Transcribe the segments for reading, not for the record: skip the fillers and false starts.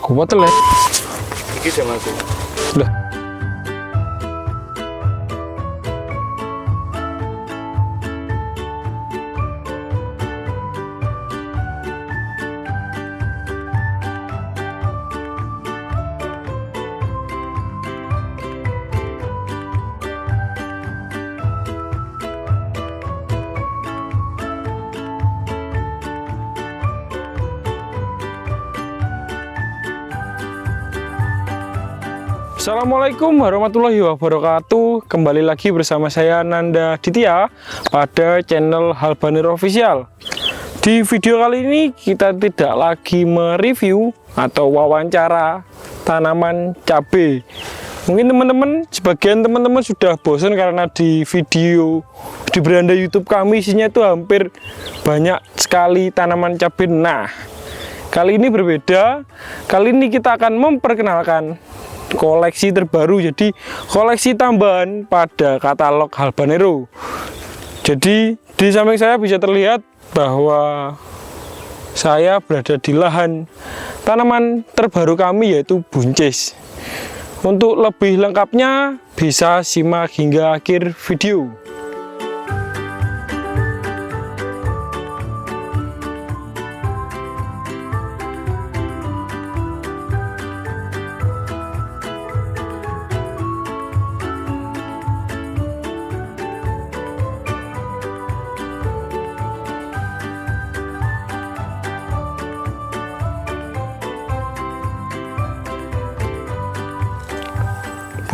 Kuat lah. Iki jam aku. Lah. Assalamualaikum warahmatullahi wabarakatuh. Kembali lagi bersama saya Nanda Ditya pada channel Halbanero Official. Di video kali ini kita tidak lagi mereview atau wawancara tanaman cabai. Mungkin sebagian teman-teman sudah bosan karena di video di beranda YouTube kami isinya itu hampir banyak sekali tanaman cabai. Nah, kali ini berbeda. Kali ini kita akan memperkenalkan koleksi terbaru, jadi koleksi tambahan pada katalog Halbanero. Jadi di samping saya bisa terlihat bahwa saya berada di lahan tanaman terbaru kami, yaitu buncis. Untuk lebih lengkapnya bisa simak hingga akhir video.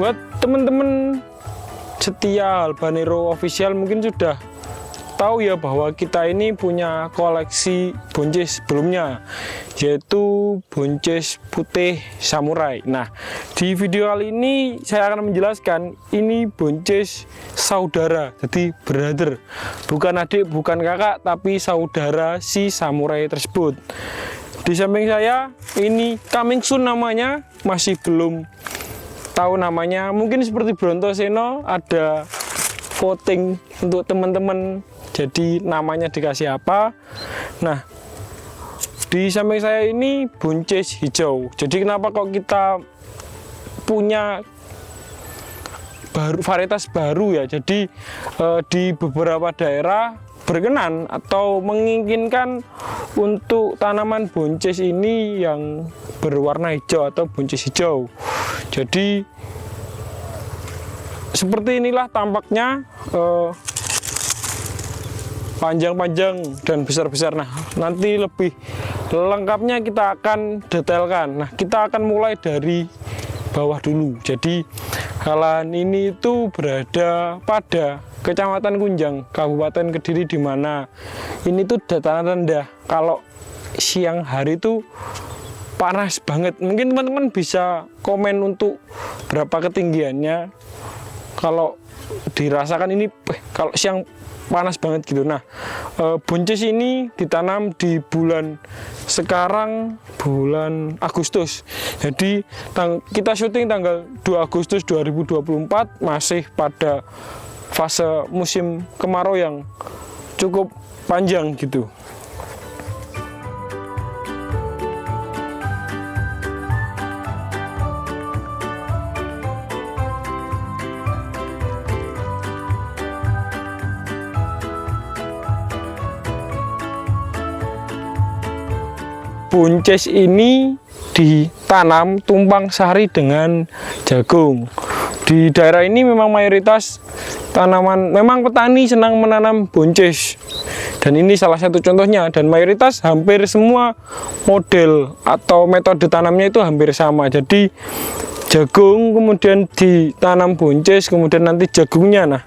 Buat teman-teman setia Halbanero Official mungkin sudah tahu ya bahwa kita ini punya koleksi buncis sebelumnya, yaitu buncis putih samurai. Nah, di video kali ini saya akan menjelaskan ini buncis saudara, jadi brother, bukan adik, bukan kakak, tapi saudara si samurai tersebut. Di samping saya ini coming soon namanya, masih belum tahu namanya. Mungkin seperti Brontoseno, ada voting untuk teman-teman, jadi namanya dikasih apa. Nah, di samping saya ini buncis hijau. Jadi kenapa kok kita punya varietas baru ya? Jadi di beberapa daerah berkenan atau menginginkan untuk tanaman buncis ini yang berwarna hijau atau buncis hijau. Jadi seperti inilah tampaknya, panjang-panjang dan besar-besar. Nah, nanti lebih lengkapnya kita akan detailkan. Nah, kita akan mulai dari bawah dulu. Jadi lahan ini itu berada pada Kecamatan Kunjang, Kabupaten Kediri, di mana ini tuh dataran rendah. Kalau siang hari itu panas banget. Mungkin teman-teman bisa komen untuk berapa ketinggiannya. Kalau dirasakan ini kalau siang panas banget gitu. Nah, buncis ini ditanam di bulan Agustus. Jadi kita syuting tanggal 2 Agustus 2024, masih pada fase musim kemarau yang cukup panjang gitu. Buncis ini ditanam tumpang sari dengan jagung. Di daerah ini memang mayoritas tanaman, memang petani senang menanam buncis. Dan ini salah satu contohnya, dan mayoritas hampir semua model atau metode tanamnya itu hampir sama. Jadi jagung kemudian ditanam buncis, kemudian nanti jagungnya. Nah,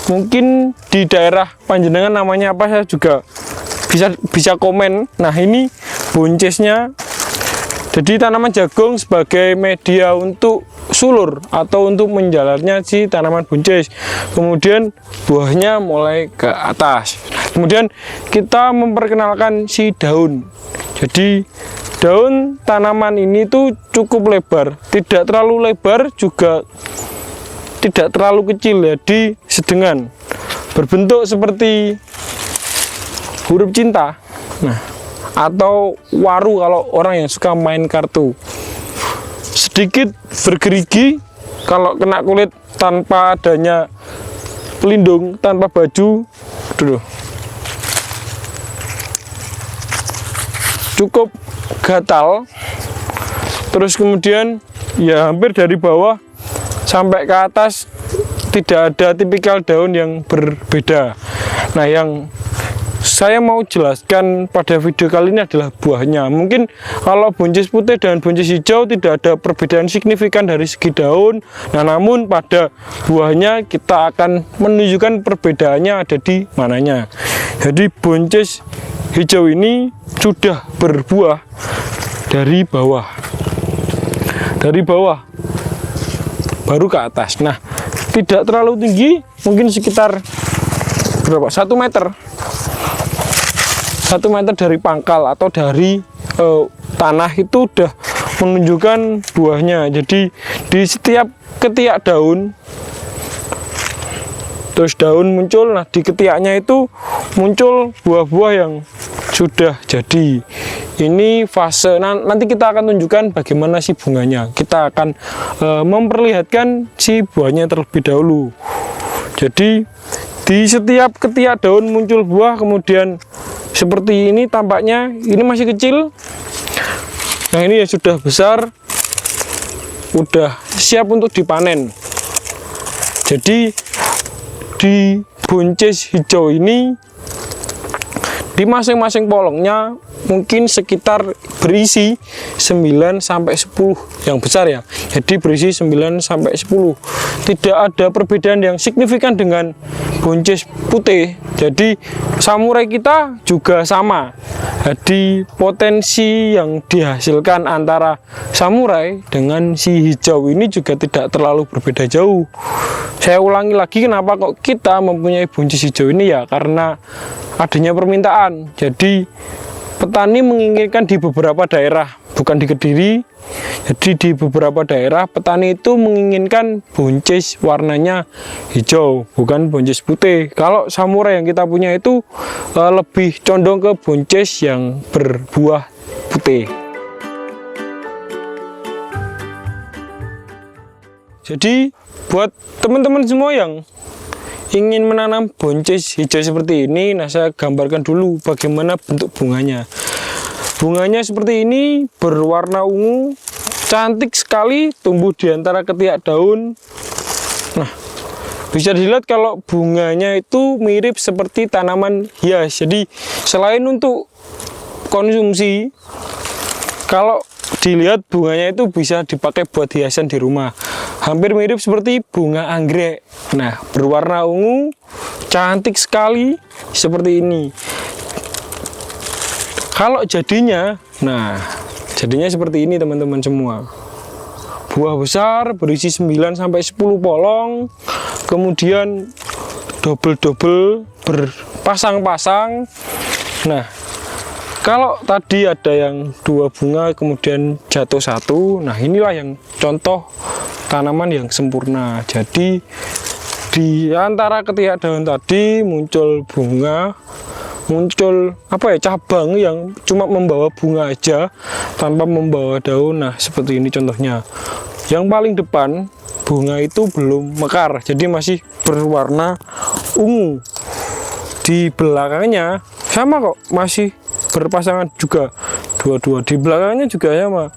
mungkin di daerah panjenengan namanya apa, saya juga bisa komen. Nah, ini buncisnya. Jadi tanaman jagung sebagai media untuk sulur atau untuk menjalarnya si tanaman buncis. Kemudian buahnya mulai ke atas. Kemudian kita memperkenalkan si daun. Jadi daun tanaman ini tuh cukup lebar, tidak terlalu lebar juga tidak terlalu kecil, jadi sedengan, berbentuk seperti huruf cinta. Nah, atau waru kalau orang yang suka main kartu. Sedikit bergerigi kalau kena kulit tanpa adanya pelindung, tanpa baju. Dulu. Cukup gatal. Terus kemudian ya hampir dari bawah sampai ke atas tidak ada tipikal daun yang berbeda. Nah, yang saya mau jelaskan pada video kali ini adalah buahnya. Mungkin kalau buncis putih dan buncis hijau tidak ada perbedaan signifikan dari segi daun. Nah, namun pada buahnya kita akan menunjukkan perbedaannya ada di mananya. Jadi buncis hijau ini sudah berbuah dari bawah. Dari bawah baru ke atas. Nah, tidak terlalu tinggi, mungkin sekitar berapa? 1 meter. 1 meter dari pangkal atau dari tanah itu udah menunjukkan buahnya. Jadi di setiap ketiak daun, terus daun muncul. Nah, di ketiaknya itu muncul buah-buah yang sudah jadi. Ini fase. Nanti kita akan tunjukkan bagaimana si bunganya. Kita akan memperlihatkan si buahnya terlebih dahulu. Jadi di setiap ketiak daun muncul buah, kemudian seperti ini tampaknya. Ini masih kecil. Nah, ini ya sudah besar, udah siap untuk dipanen. Jadi di buncis hijau ini, di masing-masing polongnya mungkin sekitar berisi 9 sampai 10 yang besar ya. Jadi berisi 9 sampai 10. Tidak ada perbedaan yang signifikan dengan buncis putih. Jadi samurai kita juga sama. Jadi potensi yang dihasilkan antara samurai dengan si hijau ini juga tidak terlalu berbeda jauh. Saya ulangi lagi, kenapa kok kita mempunyai buncis hijau ini ya? Karena adanya permintaan. Jadi petani menginginkan di beberapa daerah, bukan di Kediri. Jadi di beberapa daerah petani itu menginginkan buncis warnanya hijau, bukan buncis putih. Kalau samurai yang kita punya itu lebih condong ke buncis yang berbuah putih. Jadi buat teman-teman semua yang ingin menanam buncis hijau seperti ini, nah saya gambarkan dulu bagaimana bentuk bunganya. Bunganya seperti ini, berwarna ungu, cantik sekali, tumbuh di antara ketiak daun. Nah, bisa dilihat kalau bunganya itu mirip seperti tanaman hias. Jadi selain untuk konsumsi, kalau dilihat bunganya itu bisa dipakai buat hiasan di rumah. Hampir mirip seperti bunga anggrek. Nah, berwarna ungu, cantik sekali seperti ini. Kalau jadinya, nah jadinya seperti ini teman-teman semua. Buah besar berisi 9 sampai 10 polong, kemudian double-double berpasang-pasang. Nah, kalau tadi ada yang 2 bunga kemudian jatuh 1, nah inilah yang contoh tanaman yang sempurna. Jadi di antara ketiak daun tadi muncul bunga, muncul cabang yang cuma membawa bunga aja tanpa membawa daun. Nah, seperti ini contohnya. Yang paling depan bunga itu belum mekar, jadi masih berwarna ungu. Di belakangnya sama kok, masih berpasangan juga, dua-dua. Di belakangnya juga sama,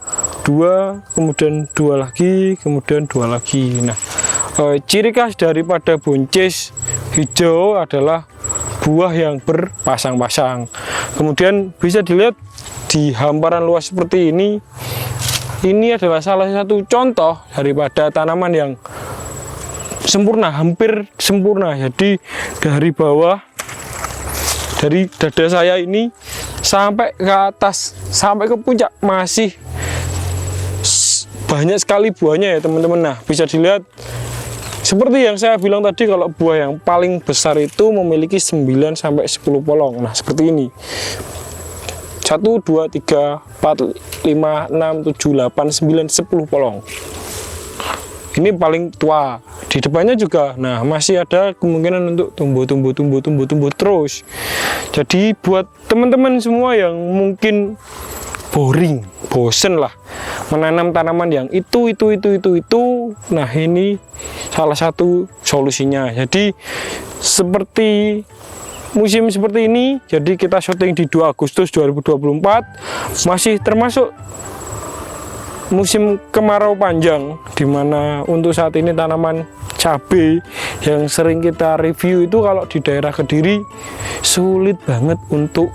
2, kemudian 2 lagi, kemudian 2 lagi. Nah, ciri khas daripada buncis hijau adalah buah yang berpasang-pasang. Kemudian bisa dilihat di hamparan luas seperti ini. Ini adalah salah satu contoh daripada tanaman yang sempurna, hampir sempurna. Jadi dari bawah, dari dada saya ini sampai ke atas, sampai ke puncak, masih banyak sekali buahnya ya teman-teman. Nah, bisa dilihat seperti yang saya bilang tadi, kalau buah yang paling besar itu memiliki 9 sampai 10 polong. Nah, seperti ini. 1, 2, 3, 4, 5, 6, 7, 8, 9, 10 polong. ini paling tua. Di depannya juga, nah masih ada kemungkinan untuk tumbuh terus. Jadi buat teman-teman semua yang mungkin boring, bosen lah menanam tanaman yang itu, nah ini salah satu solusinya. Jadi seperti musim seperti ini, jadi kita syuting di 2 Agustus 2024, masih termasuk musim kemarau panjang, dimana untuk saat ini tanaman cabai yang sering kita review itu kalau di daerah Kediri sulit banget untuk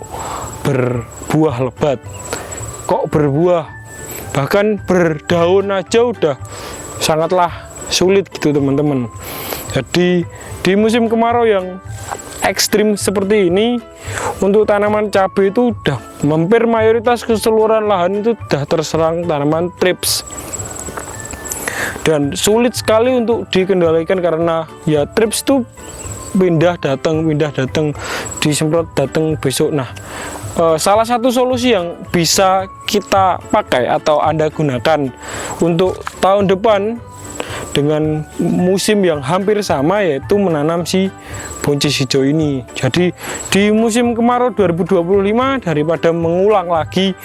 berbuah lebat. Kok berbuah, bahkan berdaun aja udah sangatlah sulit gitu teman-teman. Jadi di musim kemarau yang ekstrim seperti ini, untuk tanaman cabai itu udah hampir mayoritas keseluruhan lahan itu udah terserang tanaman trips, dan sulit sekali untuk dikendalikan karena ya trips itu pindah datang, disemprot datang besok. Nah, salah satu solusi yang bisa kita pakai atau Anda gunakan untuk tahun depan dengan musim yang hampir sama, yaitu menanam si buncis hijau ini. Jadi di musim kemarau 2025, daripada mengulang lagi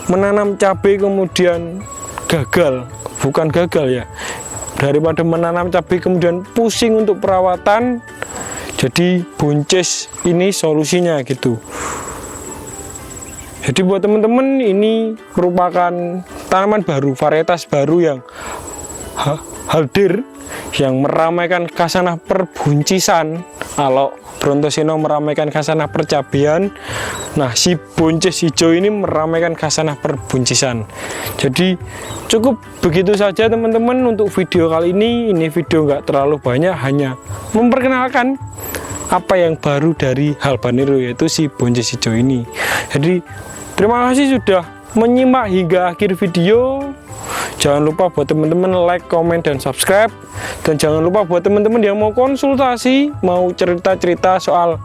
menanam cabai kemudian gagal, bukan gagal ya, daripada menanam cabai kemudian pusing untuk perawatan, jadi buncis ini solusinya gitu. Jadi buat teman-teman, ini merupakan tanaman baru, varietas baru yang hadir, yang meramaikan khasanah perbuncisan. Kalau Brontoseno meramaikan khasanah percabian, nah si buncis hijau ini meramaikan khasanah perbuncisan. Jadi cukup begitu saja teman-teman untuk video kali ini. Ini video nggak terlalu banyak, hanya memperkenalkan apa yang baru dari Habanero, yaitu si buncis hijau ini. Jadi terima kasih sudah menyimak hingga akhir video. Jangan lupa buat teman-teman like, komen, dan subscribe. Dan jangan lupa buat teman-teman yang mau konsultasi, mau cerita-cerita soal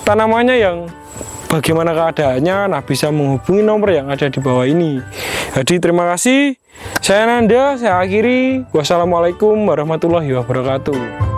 tanamannya yang bagaimana keadaannya, nah bisa menghubungi nomor yang ada di bawah ini. Jadi terima kasih. Saya Nanda, saya akhiri. Wassalamualaikum warahmatullahi wabarakatuh.